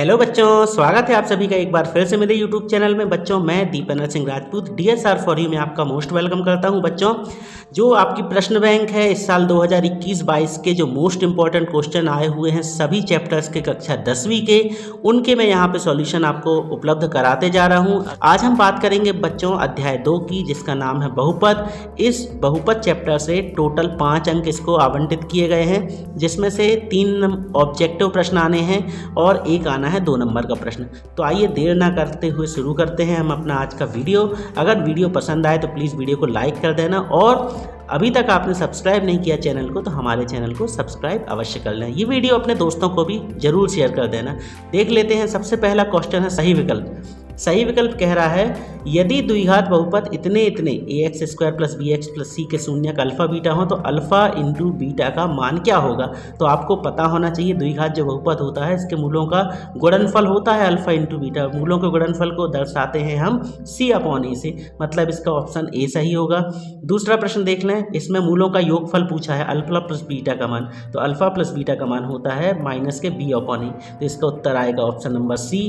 Hello बच्चों, स्वागत है आप सभी का एक बार फिर से मेरे यूट्यूब चैनल में। बच्चों, मैं Dipendra Singh Rajput DSR for you में आपका मोस्ट वेलकम करता हूं। बच्चों, जो आपकी प्रश्न बैंक है इस साल 2021-22 के जो मोस्ट इंपॉर्टेंट क्वेश्चन आए हुए हैं सभी चैप्टर्स के कक्षा 10वीं के, उनके मैं यहां पे सॉल्यूशन आपको उपलब्ध कराते जा रहा हूं। आज हम बात करेंगे बच्चों अध्याय 2 की, जिसका नाम है बहुपद। इस बहुपद चैप्टर से टोटल 5 अंक इसको आवंटित किए गए हैं, जिसमें से 3 ऑब्जेक्टिव प्रश्न आने हैं और एक आना है 2 नंबर का प्रश्न। तो आइए देर ना करते हुए शुरू करते हैं हम अपना आज का वीडियो। अगर वीडियो पसंद आए तो प्लीज़ वीडियो को लाइक कर देना, और अभी तक आपने सब्सक्राइब नहीं किया चैनल को तो हमारे चैनल को सब्सक्राइब अवश्य कर लें। ये वीडियो अपने दोस्तों को भी जरूर शेयर कर देना। देख लेते हैं, सबसे पहला क्वेश्चन है सही विकल्प। सही विकल्प कह रहा है यदि द्विघात बहुपद इतने इतने ax² + bx + c के शून्यक अल्फा बीटा हो तो अल्फा इंटू बीटा का मान क्या होगा। तो आपको पता होना चाहिए द्विघात जो बहुपद होता है इसके मूलों का गुणनफल होता है अल्फा इंटू बीटा। मूलों के गुणनफल को दर्शाते हैं हम c/a से, मतलब इसका ऑप्शन ए सही होगा। दूसरा प्रश्न देख लें, इसमें मूलों का योगफल पूछा है अल्फा + बीटा का मान, तो अल्फा + बीटा का मान होता है -b/a, तो इसका उत्तर आएगा ऑप्शन नंबर सी।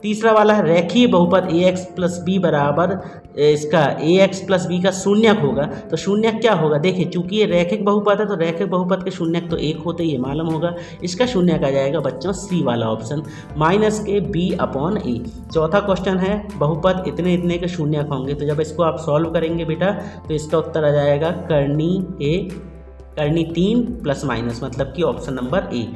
तीसरा वाला है रेखीय बहुपद ax + b बराबर इसका ax + b का शून्यक होगा, तो शून्यक क्या होगा। देखिए, चूंकि ये रैखिक बहुपद है तो रैखिक बहुपद के शून्यक तो 1 होते ही ये मालूम होगा। इसका शून्यक आ जाएगा बच्चों सी वाला ऑप्शन -b/a। चौथा क्वेश्चन है बहुपद इतने इतने के शून्यक होंगे, तो जब इसको आप सॉल्व करेंगे बेटा तो इसका उत्तर आ जाएगा कर्णी 3 ± मतलब कि ऑप्शन नंबर ए।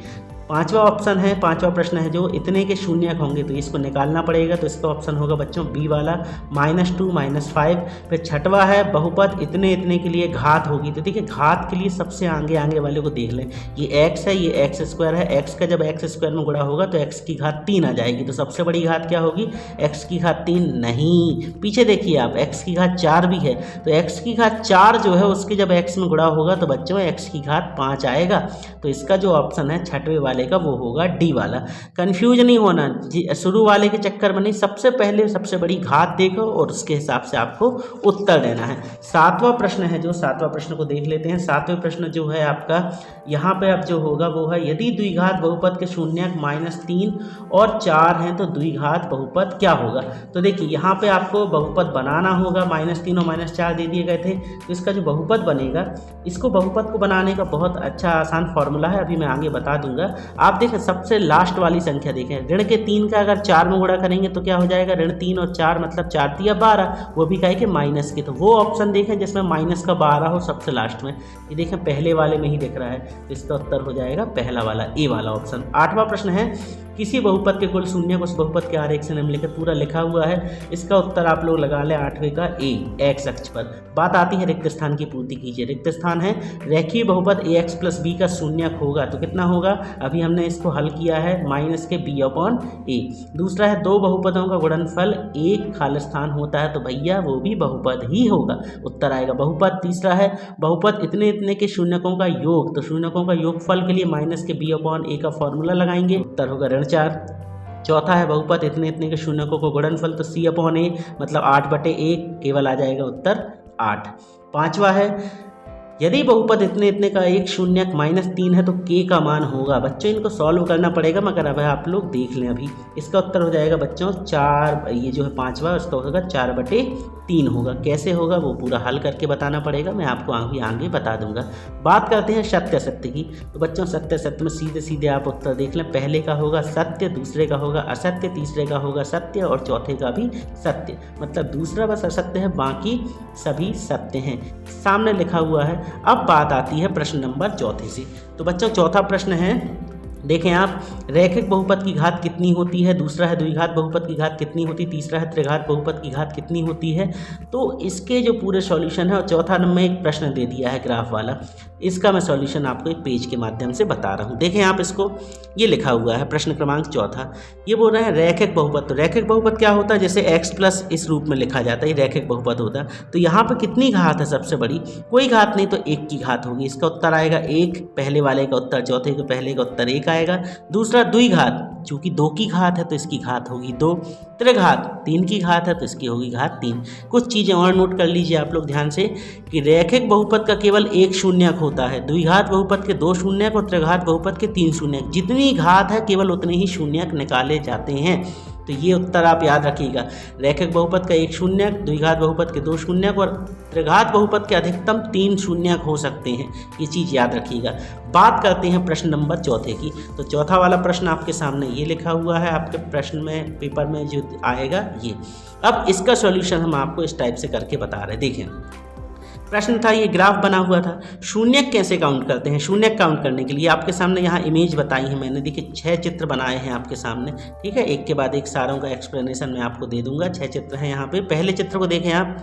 पांचवा ऑप्शन है, पांचवा प्रश्न है जो इतने के शून्यक होंगे तो इसको निकालना पड़ेगा, तो इसका ऑप्शन होगा बच्चों बी वाला -2 -5। फिर छठवा है बहुपद इतने इतने के लिए घात होगी, तो देखिए घात के लिए सबसे आगे वाले को देख लें। ये x है, ये x² है, x का जब x² में गुणा होगा तो x की घात 3 आ जाएगी, तो सबसे बड़ी घात क्या होगी, x की घात 3 नहीं, पीछे देखिए आप, x की घात 4 भी है, तो x की घात 4 जो है उसके जब x में गुणा होगा तो बच्चों x की घात 5 आएगा। तो इसका जो ऑप्शन है छठवें वाले का वो होगा डी वाला। कंफ्यूज नहीं होना, शुरू वाले के चक्कर में नहीं, सबसे पहले सबसे बड़ी घात देखो और उसके हिसाब से आपको उत्तर देना है। सातवां प्रश्न है जो, सातवां प्रश्न को देख लेते हैं। सातवें प्रश्न जो है आपका यहाँ पे अब जो होगा वो है यदि द्विघात बहुपद के शून्यक -3 और 4 हैं तो द्विघात बहुपद क्या होगा। तो देखिए यहाँ पे आपको बहुपद बनाना होगा, -3 और -4 दे दिए गए थे, तो इसका जो बहुपद बनेगा, इसको बहुपद को बनाने का बहुत अच्छा आसान फॉर्मूला है, अभी मैं आगे बता दूंगा। आप देखें सबसे लास्ट वाली संख्या देखें, ऋण के 3 का अगर 4 में गुणा करेंगे तो क्या हो जाएगा, ऋण 3 और 4 मतलब 4 × 12, वो भी कहे कि माइनस के, तो वो ऑप्शन देखें जिसमें -12 हो सबसे लास्ट में। ये देखें पहले वाले में ही दिख रहा है, तो इसका उत्तर हो जाएगा पहला वाला ए वाला ऑप्शन। आठवां प्रश्न है किसी बहुपद के कुल शून्यक उस बहुपद के आरेख से निम्नलिखित पूरा लिखा हुआ है। इसका उत्तर आप लोग लगा लें 8वें का ए, एक्स अक्ष पर। बात आती है रिक्त स्थान की पूर्ति कीजिए। रिक्त स्थान है रेखीय बहुपद ax + b का शून्यक होगा, तो कितना होगा, अभी हमने इसको हल किया है -b/a। दूसरा है दो बहुपदों का गुणनफल एक खालिस्तान होता है, तो भैया वो भी बहुपद ही होगा, उत्तर आएगा बहुपद। तीसरा है बहुपद इतने इतने के शून्यकों का योग, तो शून्यकों का योगफल के लिए -b/a का फॉर्मूला लगाएंगे, उत्तर होगा ऋण 4। चौथा है बहुपद इतने इतने के शून्यकों को गुणनफल, तो c/a मतलब 8/1 केवल आ जाएगा उत्तर 8। पांचवा है यदि बहुपद इतने इतने का एक शून्यक -3 है तो k का मान होगा। बच्चों इनको सॉल्व करना पड़ेगा, मगर अब आप लोग देख लें अभी। इसका उत्तर हो जाएगा बच्चों 4, ये जो है पांचवा उसका होगा 4/3 होगा। कैसे होगा वो पूरा हल करके बताना पड़ेगा, मैं आपको आगे बता दूंगा। बात करते हैं सत्य असत्य की, तो बच्चों सत्य असत्य में सीधे सीधे आप उत्तर देख लें। पहले का होगा सत्य, दूसरे का होगा असत्य, तीसरे का होगा सत्य और चौथे का भी सत्य, मतलब दूसरा बस असत्य है, बाकी सभी सत्य हैं, सामने लिखा हुआ है। अब बात आती है प्रश्न नंबर चौथे से। तो बच्चों चौथा प्रश्न है, देखें आप, रैखिक बहुपद की घात कितनी होती है, दूसरा है द्विघात बहुपद की घात कितनी होती है, तीसरा है त्रिघात बहुपद की घात कितनी होती है। तो इसके जो पूरे सॉल्यूशन है, और चौथा नंबर एक प्रश्न दे दिया है ग्राफ वाला, इसका मैं सॉल्यूशन आपको एक पेज के माध्यम से बता रहा हूँ। देखें आप इसको, ये लिखा हुआ है प्रश्न क्रमांक चौथा, ये बोल रहे हैं रैखिक बहुपद। तो रैखिक बहुपद क्या होता है, जैसे x+ इस रूप में लिखा जाता है, ये रैखिक बहुपद होता है। तो यहाँ पर कितनी घात है सबसे बड़ी, कोई घात नहीं, तो 1 की घात होगी। इसका उत्तर आएगा 1, पहले वाले का उत्तर, चौथे के पहले का उत्तर 1 आएगा। दूसरा द्विघात, चूंकि 2 की घात है तो इसकी घात होगी 2, त्रिघात 3 की घात है तो इसकी होगी घात 3। कुछ चीज़ें और नोट कर लीजिए आप लोग ध्यान से कि रैखिक बहुपद का केवल एक शून्यक होता है, द्विघात बहुपद के 2 शून्यक और त्रिघात बहुपद के 3 शून्यक। जितनी घात है केवल उतने ही शून्यक निकाले जाते हैं। तो ये उत्तर आप याद रखिएगा, रैखिक बहुपद का एक शून्यक, द्विघात बहुपद के 2 शून्यक और त्रिघात बहुपद के अधिकतम 3 शून्यक हो सकते हैं। ये चीज़ याद रखिएगा। बात करते हैं प्रश्न नंबर 4 की। तो चौथा वाला प्रश्न आपके सामने ये लिखा हुआ है, आपके प्रश्न में पेपर में जो आएगा ये। अब इसका सॉल्यूशन हम आपको इस टाइप से करके बता रहे हैं। देखें, प्रश्न था, ये ग्राफ बना हुआ था, शून्यक कैसे काउंट करते हैं। शून्यक काउंट करने के लिए आपके सामने यहाँ इमेज बताई है मैंने, देखिए 6 चित्र बनाए हैं आपके सामने, ठीक है। एक के बाद एक सारों का एक्सप्लेनेशन मैं आपको दे दूंगा। 6 चित्र हैं यहाँ पे। पहले चित्र को देखें आप,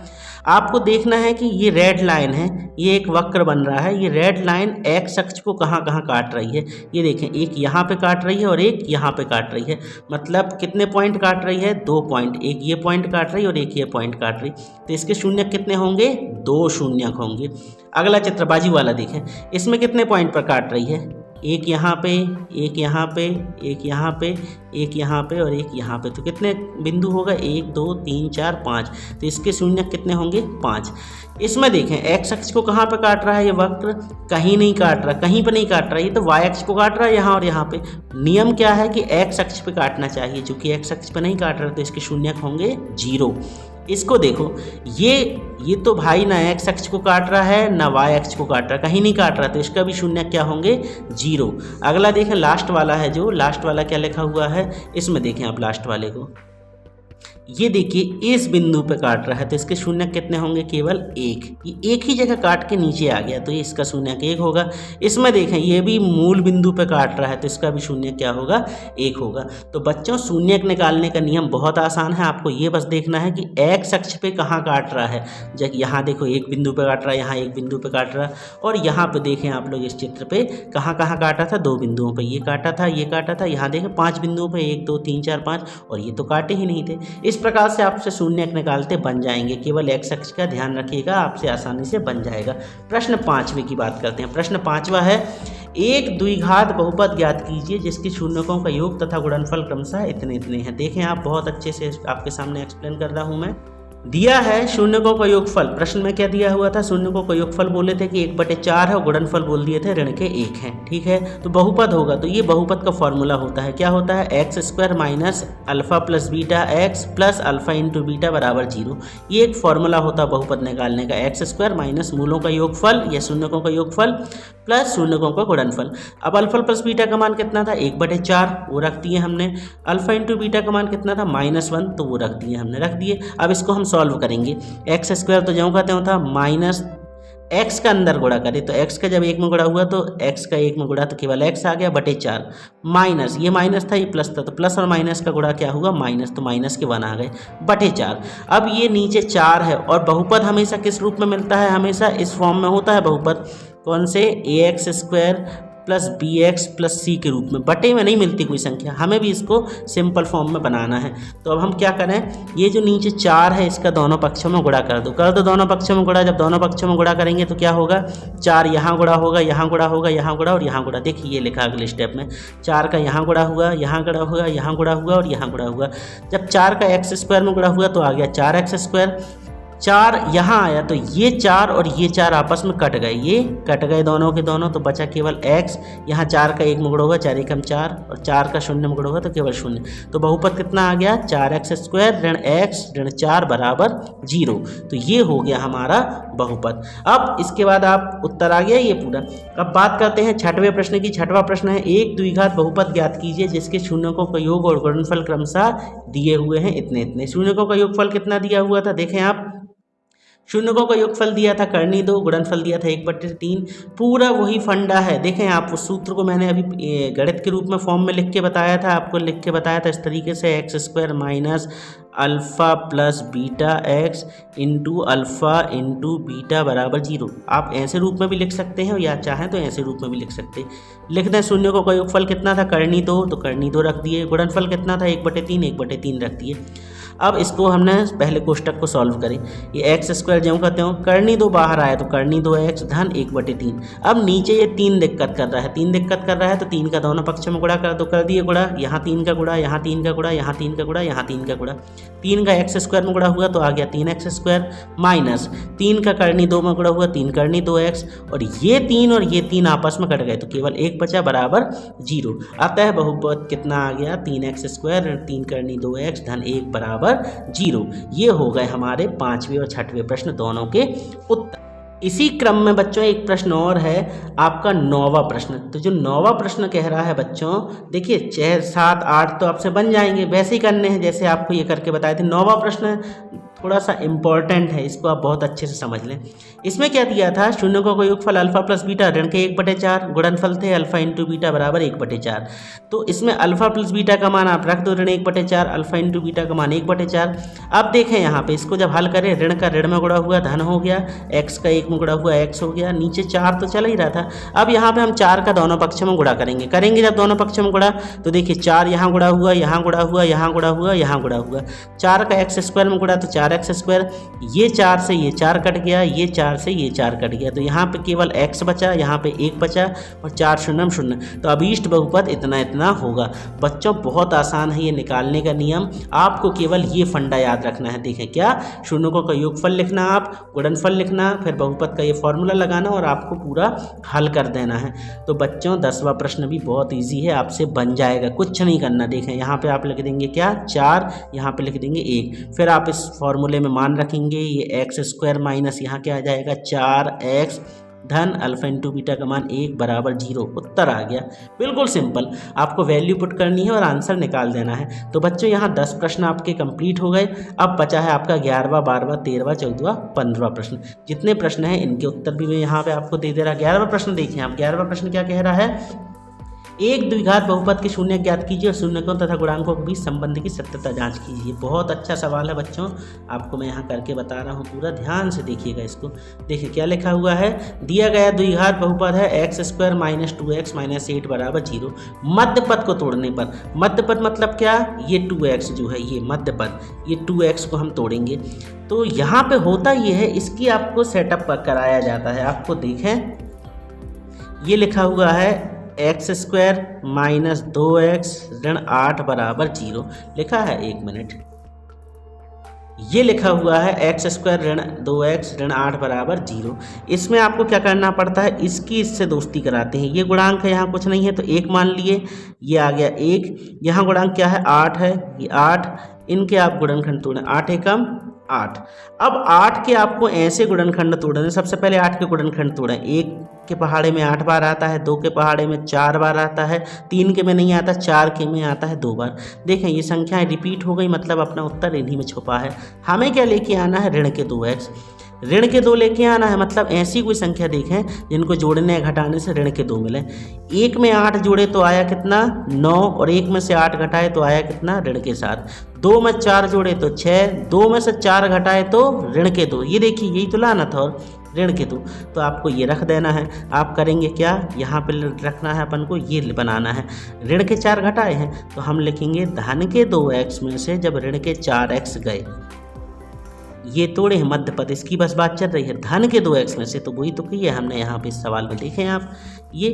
आपको देखना है कि ये रेड लाइन है, ये एक वक्र बन रहा है। ये रेड लाइन एक्स अक्ष को कहाँ कहाँ काट रही है, ये देखें, एक यहाँ पे काट रही है और एक यहाँ पे काट रही है। मतलब कितने पॉइंट काट रही है, 2 पॉइंट, एक ये पॉइंट काट रही है और एक ये पॉइंट काट रही। तो इसके शून्यक कितने होंगे, 2 शून्यक होंगे। अगला चित्र बाजू वाला देखें, इसमें कितने पॉइंट पर काट रही है, एक यहाँ पे, एक यहाँ पे, एक यहाँ पे, एक यहाँ पे और एक यहाँ पे। तो कितने बिंदु होगा, 1 2 3 4 5। तो इसके शून्यक कितने होंगे, 5। इसमें देखें एक्स अक्ष को कहाँ पे काट रहा है, ये वक्र कहीं नहीं काट रहा, कहीं पे नहीं काट रहा, ये तो वाई अक्ष को काट रहा है यहाँ और यहाँ पे। नियम क्या है कि एक्स अक्ष पे काटना चाहिए, चूंकि एक्स अक्ष पे नहीं काट रहा तो इसके शून्यक होंगे 0। इसको देखो, ये तो भाई ना एक्स अक्ष को काट रहा है ना वाई अक्ष को काट रहा है, कहीं नहीं काट रहा, तो इसका भी शून्यक क्या होंगे, 0। अगला देखें, लास्ट वाला है, जो लास्ट वाला क्या लिखा हुआ है, इसमें देखें आप लास्ट वाले को, ये देखिए इस बिंदु पे काट रहा है तो इसके शून्यक कितने होंगे, केवल 1। ये एक ही जगह काट के नीचे आ गया तो ये इसका शून्यक 1 होगा। इसमें देखें ये भी मूल बिंदु पे काट रहा है तो इसका भी शून्यक क्या होगा, 1 होगा। तो बच्चों शून्यक निकालने का नियम बहुत आसान है, आपको ये बस देखना है कि एक्स अक्ष पे कहाँ काट रहा है। जब यहाँ देखो एक बिंदु पे काट रहा है, यहाँ एक बिंदु पे काट रहा है, और यहाँ पे देखें आप लोग इस चित्र पे कहाँ कहाँ काटा था, 2 बिंदुओं पे, ये काटा था, ये काटा था। यहाँ देखें 5 बिंदुओं पे, 1 2 3 4 5, और ये तो काटे ही नहीं थे। इस प्रकार से आपसे शून्यक निकालते बन जाएंगे, केवल एक्स अक्ष का ध्यान रखिएगा, आपसे आसानी से बन जाएगा। प्रश्न 5वें की बात करते हैं। प्रश्न 5वां है, एक द्विघात बहुपद ज्ञात कीजिए जिसके शून्यकों का योग तथा गुणनफल क्रमशः इतने इतने हैं। देखें आप, बहुत अच्छे से आपके सामने एक्सप्लेन कर रहा हूं मैं। दिया है शून्यकों का योगफल, प्रश्न में क्या दिया हुआ था, शून्यकों का योगफल बोले थे कि 1/4 है और गुणनफल बोल दिए थे ऋण के 1 है, ठीक है। तो बहुपद होगा, तो ये बहुपद का फॉर्मूला होता है, क्या होता है, x² minus alpha plus beta x plus alpha into beta बराबर 0। ये एक फॉर्मूला होता है बहुपद निकालने का, x² माइनस मूलों का योगफल या शून्यकों का योगफल प्लस शून्यकों का गुणनफल। अब अल्फा प्लस बीटा का मान कितना था, 1/4, वो रख दिए हमने। अल्फा इंटू बीटा का मान कितना था, -1, तो वो रख दिए हमने, रख दिए। अब इसको हम सॉल्व करेंगे, x² तो ज्यों का त्यों था, माइनस x का अंदर गुणा करें तो x का जब 1 में गुणा हुआ तो x का 1 में गुणा तो केवल x आ गया, /4 माइनस, ये माइनस था ये प्लस था, तो प्लस और माइनस का गुणा क्या हुआ, माइनस, तो माइनस के 1 आ गए, /4। अब ये नीचे 4 है, और बहुपद हमेशा किस रूप में मिलता है, हमेशा इस फॉर्म में होता है बहुपद, कौन से, ax² plus bx plus c के रूप में, बटे में नहीं मिलती कोई संख्या, हमें भी इसको सिंपल फॉर्म में बनाना है। तो अब हम क्या करें, ये जो नीचे 4 है इसका दोनों पक्षों में गुणा कर दो दोनों पक्षों में गुणा। जब दोनों पक्षों में गुणा करेंगे तो क्या होगा, 4 यहाँ गुणा होगा, यहाँ गुणा होगा, यहाँ गुणा और यहाँ गुणा। देखिए ये लिखा अगले स्टेप में, 4 का यहाँ गुणा हुआ, यहाँ गुणा हुआ, यहाँ गुणा हुआ और यहाँ गुणा हुआ। जब 4 का x² में गुणा हुआ तो आ गया 4x², 4 यहाँ आया तो ये 4 और ये 4 आपस में कट गए, ये कट गए दोनों के दोनों, तो बचा केवल x। यहाँ 4 का 1 में गुणा होगा, 4 एकम 4, और 4 का 0 में गुणा होगा तो केवल 0। तो बहुपद कितना आ गया, 4x² ऋण x ऋण 4 बराबर 0। तो ये हो गया हमारा बहुपद। अब इसके बाद आप उत्तर आ गया ये पूरा। अब बात करते हैं 6वें प्रश्न की। 6वां प्रश्न है, एक द्विघात बहुपद ज्ञात कीजिए जिसके शून्यकों का योग और गुणनफल क्रमशः दिए हुए हैं इतने इतने। शून्यकों का योगफल कितना दिया हुआ था, देखें आप, शून्यकों का योगफल दिया था करनी 2, गुणनफल दिया था 1/3। पूरा वही फंडा है, देखें आप, उस सूत्र को मैंने अभी गणित के रूप में फॉर्म में लिख के बताया था, आपको लिख के बताया था इस तरीके से, x² minus alpha plus beta x into alpha into beta बराबर 0। आप ऐसे रूप में भी लिख सकते हैं या चाहें तो ऐसे रूप में भी लिख सकते हैं। लिख दें शून्यकों का योगफल कितना था, करनी 2, तो करनी 2 रख दिए। गुणनफल कितना था, 1/3, 1/3 रख दिए। अब इसको हमने पहले कोष्टक को सॉल्व करें। ये एक्स स्क्वायर ज्यों का त्यों, करनी 2 बाहर आया तो करनी 2x धन 1/3। अब नीचे ये 3 दिक्कत कर रहा है, 3 दिक्कत कर रहा है तो 3 का दोनों पक्ष में गुणा कर दो, कर दिए गुणा, यहाँ 3 का गुणा, यहाँ 3 का गुणा, यहाँ 3 का गुणा, यहाँ 3 का गुणा, 3 का x स्क्वायर में गुणा हुआ तो आ गया 3x स्क्वायर माइनस 3 का करनी 2 में गुणा हुआ 3 करनी 2x, और ये 3 और ये 3 आपस में कट गए तो केवल 1 बचा बराबर 0। अतः बहुपद कितना आ गया 3x स्क्वायर 3 करनी 2x धन 1 बराबर 0। ये हो गए हमारे 5वें और 6वें प्रश्न दोनों के उत्तर। इसी क्रम में बच्चों एक प्रश्न और है आपका 9वां प्रश्न। तो जो 9वां प्रश्न कह रहा है बच्चों, देखिए 6, 7, 8 तो आपसे बन जाएंगे, वैसे ही करने हैं जैसे आपको ये करके बताए थे। 9वां प्रश्न थोड़ा सा इम्पॉर्टेंट है, इसको आप बहुत अच्छे से समझ लें। इसमें क्या दिया था, शून्यों का योगफल अल्फा प्लस बीटा ऋण के 1/4, गुणनफल थे अल्फा इंटू बीटा बराबर 1/4। तो इसमें अल्फा प्लस बीटा का मान आप रख दो ऋण 1/4, अल्फा इंटू बीटा का मान 1/4। अब देखें यहाँ पे इसको जब हल करें, ऋण का ऋण में गुणा हुआ धन हो गया, एक्स का 1 में गुणा हुआ एक्स हो गया, नीचे 4 तो चल ही रहा था। अब यहाँ पे हम 4 का दोनों पक्ष में गुणा करेंगे जब दोनों पक्ष में गुणा तो देखिए 4 यहाँ गुणा हुआ, यहाँ गुणा हुआ, यहाँ गुणा हुआ, यहाँ गुणा हुआ, 4 का x स्क्वायर में गुणा तो 4x स्क्वायर, ये 4 से ये 4 कट गया, ये 4 से ये 4 कट गया, तो यहाँ पे केवल x बचा, यहाँ पे 1 बचा और 4 शून्य शून्य, तो अभीष्ट बहुपद इतना इतना होगा। बच्चों बहुत आसान है ये निकालने का नियम, आपको केवल ये फंडा याद रखना है। देखें क्या, शून्यों का योगफल लिखना, आप गुणनफल लिखना, फिर बहुपद का ये फॉर्मूला लगाना और आपको पूरा हल कर देना है। तो बच्चों 10वां प्रश्न भी बहुत ईजी है, आपसे बन जाएगा, कुछ नहीं करना। देखें यहाँ पे आप लिख देंगे क्या 4, यहाँ पे लिख देंगे 1, फिर आप इस फॉर्मूले में मान रखेंगे, ये एक्स स्क्वायर माइनस यहाँ क्या आ जाएगा 4x धन अल्फा इंटू बीटा का मान 1 बराबर 0। उत्तर आ गया, बिल्कुल सिंपल। आपको वैल्यू पुट करनी है और आंसर निकाल देना है। तो बच्चों यहाँ 10 प्रश्न आपके कंप्लीट हो गए। अब बचा है आपका 11वां, 12वां, 13वां, 14वां, 15वां प्रश्न। जितने प्रश्न हैं इनके उत्तर भी मैं यहाँ पे आपको दे दे रहा। 11वां प्रश्न देखिए आप, 11वां प्रश्न क्या कह रहा है, एक द्विघात बहुपद के शून्य ज्ञात कीजिए और शून्यकों तथा गुणांकों के बीच संबंध की सत्यता जांच कीजिए। बहुत अच्छा सवाल है बच्चों, आपको मैं यहाँ करके बता रहा हूँ, पूरा ध्यान से देखिएगा इसको। देखिए क्या लिखा हुआ है, दिया गया द्विघात बहुपद है x square minus 2x minus 8 बराबर 0। मध्य पद को तोड़ने पर, मध्य पद मतलब क्या, ये 2x जो है ये मध्य पद, ये 2x को हम तोड़ेंगे तो यहाँ पे होता ये है, इसकी आपको सेटअप कराया जाता है। आपको देखें ये लिखा हुआ है एक्स स्क्वायर माइनस 2x ऋण 8 बराबर 0 लिखा है, 1 मिनट, ये लिखा हुआ है एक्स स्क्वायर ऋण 2x ऋण 8 बराबर 0। इसमें आपको क्या करना पड़ता है, इसकी इससे दोस्ती कराते हैं। ये गुणांक है, यहाँ कुछ नहीं है तो 1 मान लिए, ये आ गया 1, यहाँ गुणांक क्या है 8 है, ये 8, इनके आप गुणनखंड तोड़ें, 8 एकम 8। अब 8 के आपको ऐसे गुणनखंड तोड़ने, सबसे पहले 8 के गुणनखंड तोड़ें। 1 के पहाड़े में 8 बार आता है, 2 के पहाड़े में 4 बार आता है, 3 के में नहीं आता, 4 के में आता है 2 बार। देखें ये संख्याएं रिपीट हो गई, मतलब अपना उत्तर इन्हीं में छुपा है। हमें क्या लेके आना है, ऋण के 2x, ऋण के 2 लेके आना है। मतलब ऐसी कोई संख्या देखें जिनको जोड़ने या घटाने से ऋण के 2 मिले। 1 में 8 जोड़े तो आया कितना 9, और 1 में से 8 घटाए तो आया कितना ऋण के 7। 2 में 4 जोड़े तो 6, 2 में से 4 घटाए तो ऋण के 2। ये देखिए यही तो लाना था, और ऋण के 2 तो आपको ये रख देना है। आप करेंगे क्या, यहाँ पे रखना है अपन को, ये बनाना है। ऋण के 4 घटाए हैं तो हम लिखेंगे धन के 2x में से जब ऋण के 4x गए, ये तोड़े हैं मध्य पद, इसकी बस बात चल रही है। धन के 2x में से तो वही तो की है हमने यहाँ पे इस सवाल में, देखें आप, ये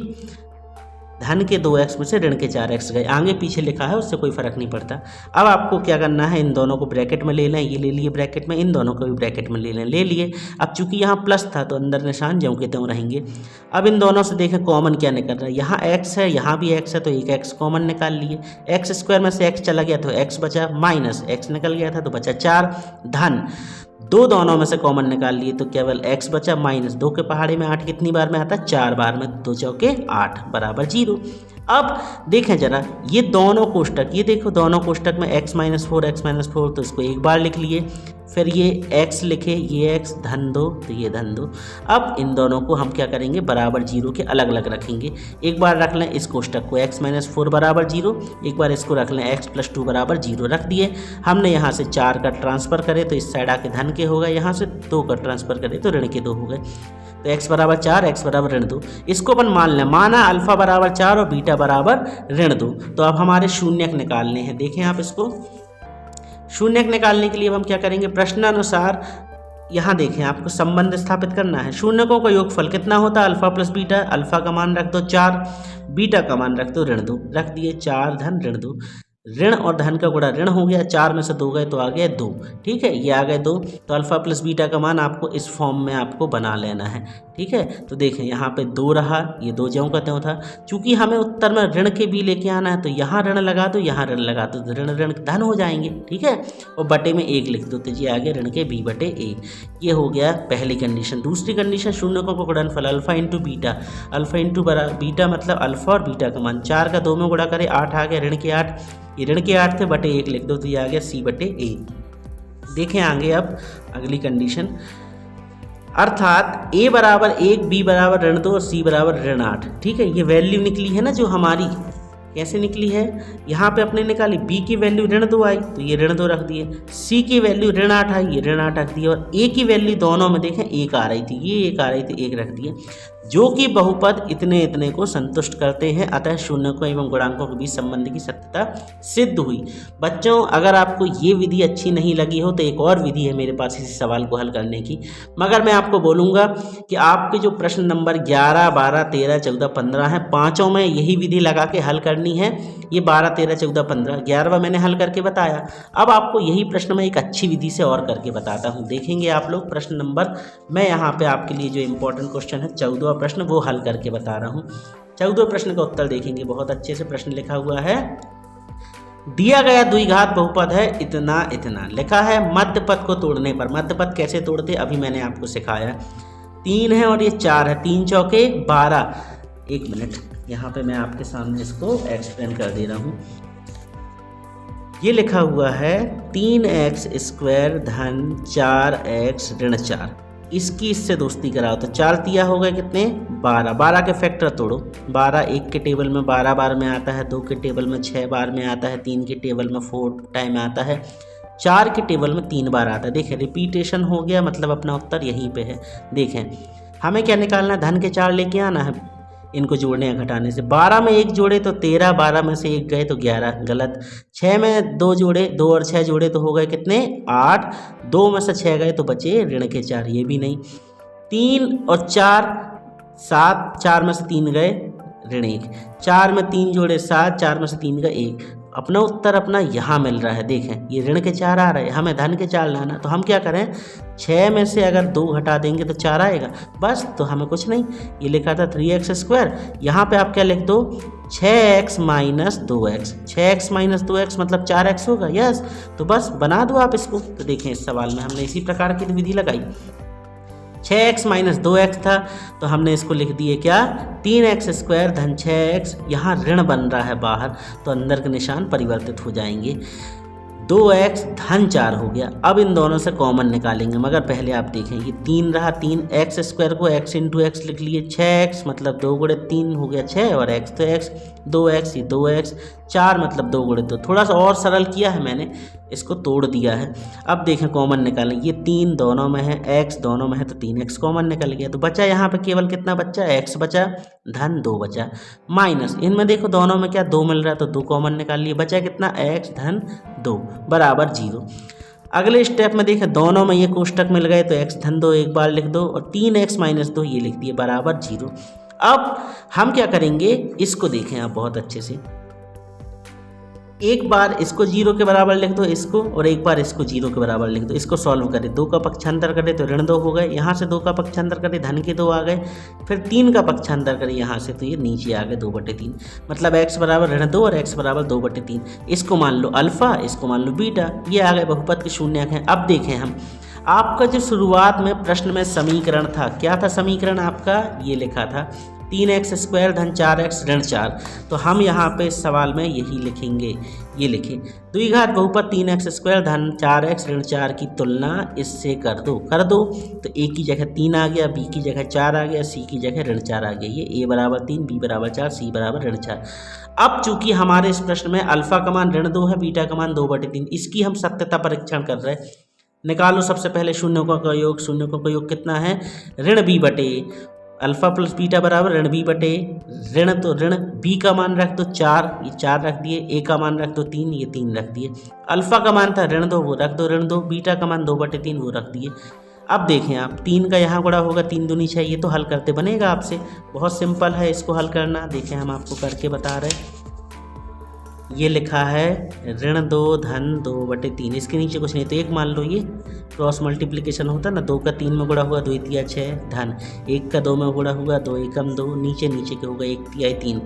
धन के 2x में से ऋण के 4x गए, आगे पीछे लिखा है उससे कोई फर्क नहीं पड़ता। अब आपको क्या करना है, इन दोनों को ब्रैकेट में ले लें, ये ले लिए ब्रैकेट में, इन दोनों को भी ब्रैकेट में ले लें, ले लिए। अब चूंकि यहाँ प्लस था तो अंदर निशान ज्यों के त्यों रहेंगे। अब इन दोनों से देखें कॉमन क्या निकल रहा है, यहाँ x है, यहाँ भी x है, तो एक x कॉमन निकाल लिए। एक्स स्क्वायर में से x चला गया तो x बचा, माइनस x निकल गया था तो बचा 4, धन 2 दोनों में से कॉमन निकाल लिए तो केवल x बचा, माइनस 2 के पहाड़े में 8 कितनी बार में आता है, 4 बार में, 2 चौके 8 बराबर 0। अब देखें जरा ये दोनों कोष्टक, ये देखो दोनों कोष्टक में x माइनस 4 तो इसको एक बार लिख लिए, फिर ये x लिखे, ये x धन 2 तो ये धन 2। अब इन दोनों को हम क्या करेंगे, बराबर 0 के अलग अलग रखेंगे। एक बार रख लें इस कोष्टक को x माइनस 4 बराबर 0, एक बार इसको रख लें x प्लस 2 बराबर 0 रख दिए। हमने यहाँ से 4 का ट्रांसफ़र करे तो इस साइड आके धन के होगा, यहाँ से 2 का ट्रांसफ़र करे तो ऋण के 2 हो गए। तो x बराबर 4, x बराबर ऋण 2, इसको अपन मान लें, माना अल्फा बराबर 4 और बीटा बराबर ऋण 2। तो अब हमारे शून्यक निकालने हैं, देखें आप इसको, शून्यक निकालने के लिए अब हम क्या करेंगे, प्रश्नानुसार यहाँ देखें आपको संबंध स्थापित करना है। शून्यकों का योगफल कितना होता है, अल्फा प्लस बीटा। अल्फा का मान रख दो 4, बीटा का मान रख दो ऋण 2, रख दिए 4 धन ऋण 2। ऋण और धन का गुणा ऋण हो गया, 4 में से 2 गए तो आ गया 2। ठीक है, ये आ गए 2। तो अल्फा प्लस बीटा का मान आपको इस फॉर्म में आपको बना लेना है। ठीक है, तो देखें यहाँ पे 2 रहा, ये 2 ज्यों का त्यों था। चूंकि हमें उत्तर में ऋण के भी लेके आना है तो यहाँ ऋण लगा दो, यहाँ ऋण लगा दो, तो ऋण ऋण धन हो जाएंगे। ठीक है, और बटे में 1 लिख दो, तो ये आ गया ऋण के b बटे a। ये हो गया पहली कंडीशन। दूसरी कंडीशन, शून्यकों का गुणनफल alpha into beta. Alpha into beta मतलब अल्फा और बीटा का मान, 4 का 2 में गुणा करें 8 आ गया, ऋण के 8। ये ऋण के 8 थे, बटे 1 लिख दो, तो ये आ गया c बटे a। देखें आगे अब अगली कंडीशन, अर्थात a बराबर 1, b बराबर ऋण 2 और c बराबर ऋण 8। ठीक है, ये वैल्यू निकली है ना जो हमारी, कैसे निकली है, यहाँ पे अपने निकाली। b की वैल्यू ऋण 2 आई तो ये ऋण 2 रख दिए, c की वैल्यू ऋण 8 आई, ये ऋण 8 रख दिए, और a की वैल्यू दोनों में देखें 1 आ रही थी, ये 1 आ रही थी, 1 रख दिए, जो कि बहुपद इतने इतने को संतुष्ट करते हैं। अतः शून्यकों एवं गुणांकों के बीच संबंध की सत्यता सिद्ध हुई। बच्चों, अगर आपको ये विधि अच्छी नहीं लगी हो तो एक और विधि है मेरे पास इसी सवाल को हल करने की, मगर मैं आपको बोलूँगा कि आपके जो प्रश्न नंबर 11, 12, 13, 14, 15 हैं, पाँचों में यही विधि लगा के हल करनी है। ये 12, 13, 14, 15, 11वां मैंने हल करके बताया। अब आपको यही प्रश्न मैं एक अच्छी विधि से और करके बताता हूँ। देखेंगे आप लोग प्रश्न नंबर, मैं यहाँ पे आपके लिए जो इम्पोर्टेंट क्वेश्चन है 14वां प्रश्न वो हल करके बता रहा हूँ। 14वें प्रश्न का उत्तर देखेंगे, बहुत अच्छे से प्रश्न लिखा हुआ है। दिया गया द्विघात बहुपद है इतना इतना, लिखा है मध्य पद को तोड़ने पर। मध्य पद कैसे तोड़ते अभी मैंने आपको सिखाया। 3 है और ये 4 है, 3 चौके 12। एक मिनट, यहाँ पे मैं आपके सामने इसको एक्सप्लेन कर दे रहा हूँ। ये लिखा हुआ है 3x² धन 4x ऋण 4। इसकी इससे दोस्ती कराओ तो 4 तिया हो गए कितने, 12। 12 के फैक्टर तोड़ो, 12 1 के टेबल में 12 बार में आता है, 2 के टेबल में 6 बार में आता है, 3 के टेबल में 4 टाइम आता है, 4 के टेबल में 3 बार आता है। देखें रिपीटेशन हो गया, मतलब अपना उत्तर यहीं पे है। देखें हमें क्या निकालना है, धन के 4 लेके आना है, इनको जोड़ने या घटाने से। 12 में 1 जोड़े तो 13, 12 में से 1 गए तो 11, गलत। 6 में 2 जोड़े, 2 और 6 जोड़े तो हो गए कितने, 8। 2 में से 6 गए तो बचे ऋण के 4, ये भी नहीं। 3 और 4 7, 4 में से 3 गए ऋण 1। 4 में 3 जोड़े 7, 4 में से 3 गए 1। अपना उत्तर अपना यहाँ मिल रहा है। देखें ये ऋण के 4 आ रहे हैं, हमें धन के 4 लाना, तो हम क्या करें, 6 में से अगर 2 घटा देंगे तो 4 आएगा, बस। तो हमें कुछ नहीं, ये लिखा था 3x², यहाँ पे आप क्या लिख दो, 6x - 2x। 6x - 2x मतलब 4x होगा, यस। तो बस बना दो आप इसको। तो देखें इस सवाल में हमने इसी प्रकार की विधि लगाई। 6x - 2x था तो हमने इसको लिख दिए क्या, 3x² धन 6x। यहाँ ऋण बन रहा है बाहर तो अंदर के निशान परिवर्तित हो जाएंगे। 2x धन 4 हो गया। अब इन दोनों से कॉमन निकालेंगे, मगर पहले आप देखें ये 3 रहा, 3x² को x × x लिख लिए। 6x मतलब 2 × 3 हो गया 6, और x तो x, 2x ये 2x, 4 मतलब 2 × 2। थोड़ा सा और सरल किया है मैंने, इसको तोड़ दिया है। अब देखें कॉमन निकालें, ये 3 दोनों में है, x दोनों में है, तो 3x कॉमन निकल गया। तो बचा यहाँ पे केवल कितना बचा, x बचा धन 2 बचा, माइनस इनमें देखो दोनों में क्या 2 मिल रहा है तो 2 कॉमन निकाल लिए, बचा कितना, x धन 2 बराबर 0। अगले स्टेप में देखें दोनों में ये कोष्टक मिल गए तो x धन 2 एक बार लिख दो, और 3x - 2 ये लिख दिए बराबर 0। अब हम क्या करेंगे, इसको देखें आप बहुत अच्छे से। एक बार इसको 0 के बराबर लिख दो इसको, और एक बार इसको 0 के बराबर लिख दो। इसको सॉल्व करें, 2 का पक्षांतर करें तो ऋण 2 हो गए, यहाँ से 2 का पक्षांतर करें धन के 2 आ गए, फिर 3 का पक्षांतर करें यहाँ से तो ये नीचे आ गए 2/3। मतलब x बराबर ऋण 2 और x बराबर 2/3। इसको मान लो अल्फा, इसको मान लो बीटा, ये आ गए बहुपद के शून्यक हैं। अब देखें हम, आपका जो शुरुआत में प्रश्न में समीकरण था, क्या था समीकरण आपका, ये लिखा था 3x² धन 4x ऋण 4। तो हम यहाँ पे इस सवाल में यही लिखेंगे, ये लिखें द्विघात बहुपद 3x² धन 4x ऋण 4 की तुलना इससे कर दो तो a की जगह 3 आ गया, b की जगह 4 आ गया, c की जगह ऋण 4 आ गया। ये a बराबर 3, b बराबर 4, c बराबर ऋण 4। अब चूंकि हमारे इस प्रश्न में अल्फा का मान ऋण 2 है, बीटा का मान 2/3, इसकी हम सत्यता परीक्षण कर रहे हैं। निकालो सबसे पहले शून्यकों का योग। शून्यकों का योग कितना है, ऋण b/a। अल्फा प्लस बीटा बराबर ऋण बी बटे ऋण, तो ऋण बी का मान रख दो 4, ये 4 रख दिए, ए का मान रख दो 3, ये 3 रख दिए। अल्फा का मान था ऋण 2, वो रख दो ऋण 2, बीटा का मान 2/3 वो रख दिए। अब देखें आप 3 का यहाँ गुणा होगा 3 दूनी 6, ये तो हल करते बनेगा आपसे, बहुत सिंपल है इसको हल करना। देखें हम आपको करके बता रहे हैं, ये लिखा है ऋण 2 धन 2/3, इसके नीचे कुछ नहीं तो 1 मान लो, ये क्रॉस मल्टीप्लिकेशन होता है ना, 2 का 3 में गुणा हुआ 2 तिया 6 धन 1 का 2 में गुणा हुआ 2 एकम 2, नीचे नीचे के होगा 1 तिहाई 3,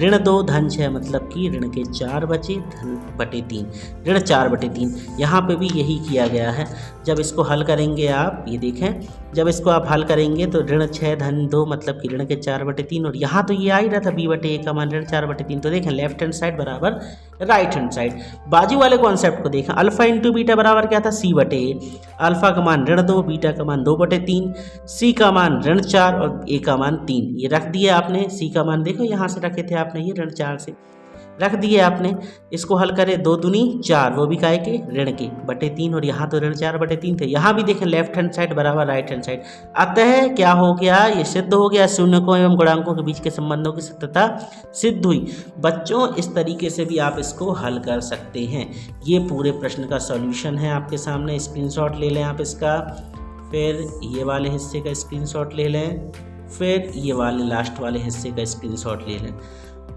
ऋण 2 धन 6 मतलब कि ऋण के 4 बचे धन बटे 3, ऋण 4/3। यहाँ पे भी यही किया गया है। जब इसको हल करेंगे आप, ये देखें, जब इसको आप हल करेंगे तो ऋण 6 धन 2 मतलब कि ऋण के 4/3, और यहाँ तो ये आ ही रहा था बी बटे ए का मान ऋण 4/3। तो देखें लेफ्ट हैंड साइड बराबर राइट हैंड साइड। बाजू वाले कॉन्सेप्ट को देखें, अल्फा इंटू बीटा बराबर क्या था सी बटे ए, अल्फा का मान ऋण 2, बीटा का मान 2/3, सी का मान ऋण 4 और ए का मान 3, ये रख दिए आपने। सी का मान देखो यहाँ से रखे थे आपने, ये ऋण 4 से रख दिए आपने। इसको हल करें 2 दूनी 4, वो भी काय के ऋण के बटे 3, और यहाँ तो ऋण 4/3 थे। यहाँ भी देखें लेफ्ट हैंड साइड बराबर राइट हैंड साइड। अतः क्या हो गया, ये सिद्ध हो गया, शून्यकों एवं गुणांकों के बीच के संबंधों की सत्यता सिद्ध हुई। बच्चों इस तरीके से भी आप इसको हल कर सकते हैं। ये पूरे प्रश्न का सॉल्यूशन है आपके सामने, स्क्रीनशॉट ले लें आप इसका, फिर ये वाले हिस्से का स्क्रीनशॉट ले लें, फिर ये वाले लास्ट वाले हिस्से का स्क्रीनशॉट ले लें।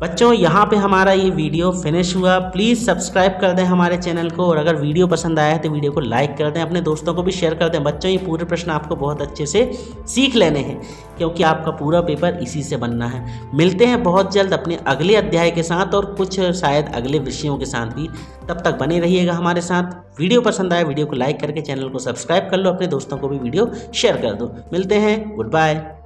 बच्चों यहाँ पे हमारा ये वीडियो फिनिश हुआ। प्लीज़ सब्सक्राइब कर दें हमारे चैनल को, और अगर वीडियो पसंद आया है तो वीडियो को लाइक कर दें, अपने दोस्तों को भी शेयर कर दें। बच्चों ये पूरे प्रश्न आपको बहुत अच्छे से सीख लेने हैं, क्योंकि आपका पूरा पेपर इसी से बनना है। मिलते हैं बहुत जल्द अपने अगले अध्याय के साथ, और कुछ शायद अगले विषयों के साथ भी। तब तक बने रहिएगा हमारे साथ। वीडियो पसंद आए वीडियो को लाइक करके चैनल को सब्सक्राइब कर लो, अपने दोस्तों को भी वीडियो शेयर कर दो। मिलते हैं, गुड बाय।